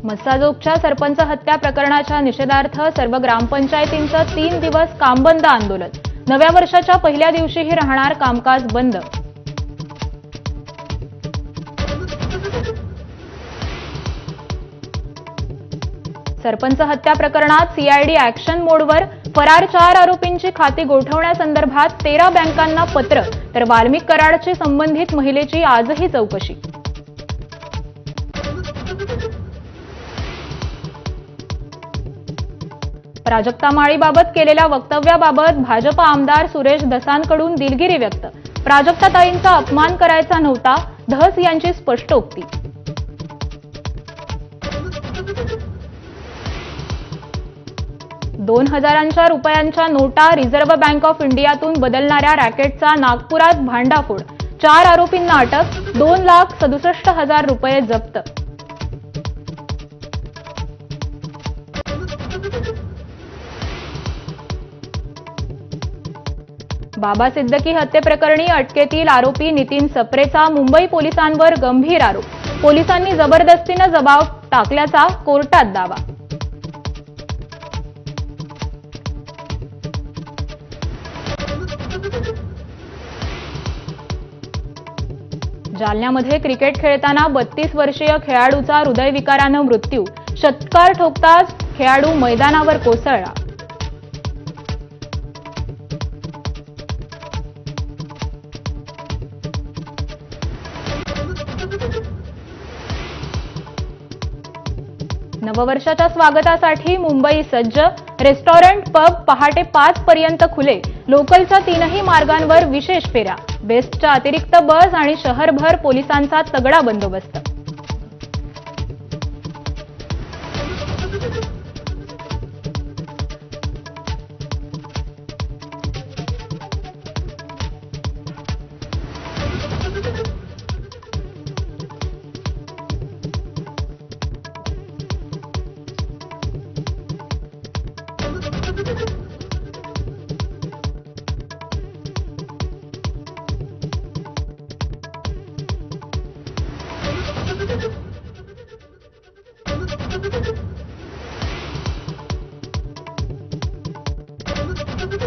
मस्साजोगच्या सरपंच हत्या प्रकरणाच्या निषेधार्थ सर्व ग्रामपंचायतींचं 3 दिवस कामबंद आंदोलन। नव्या वर्षाच्या पहिल्या दिवशीही राहणार कामकाज बंद। सरपंच हत्या प्रकरणात सीआयडी ऍक्शन मोडवर, फरार 4 आरोपींची खाती गोठवण्यासंदर्भात 13 बँकांना पत्र, तर वाल्मिक कराडची संबंधित महिलेची आजही चौकशी। प्राजक्ता माळीबाबत केलेल्या वक्तव्याबाबत भाजप आमदार सुरेश धसांकडून दिलगिरी व्यक्त। प्राजक्ताताईंचा अपमान करायचा नव्हता, धस यांची स्पष्टोक्ती। ₹2000च्या नोटा रिझर्व्ह बँक ऑफ इंडियातून बदलणाऱ्या रॅकेटचा नागपुरात भांडाफोड, 4 आरोपींना अटक, ₹2,67,000 जप्त। बाबा सिद्दकी हत्येप्रकरणी अटकेतील आरोपी नितीन सप्रेचा मुंबई पोलिसांवर गंभीर आरोप। पोलिसांनी जबरदस्तीने जबाब टाकल्याचा कोर्टात दावा। जालन्यामध्ये क्रिकेट खेळताना 32 वर्षीय खेळाडूचा हृदयविकाराने मृत्यू, षटकार ठोकताच खेळाडू मैदानावर कोसळला। नववर्षाच्या स्वागतासाठी मुंबई सज्ज, रेस्टॉरंट पब पहाटे 5 पर्यंत खुले। लोकलच्या 3ही मार्गांवर विशेष फेऱ्या, बेस्टच्या अतिरिक्त बस आणि शहरभर पोलिसांचा तगडा बंदोबस्त।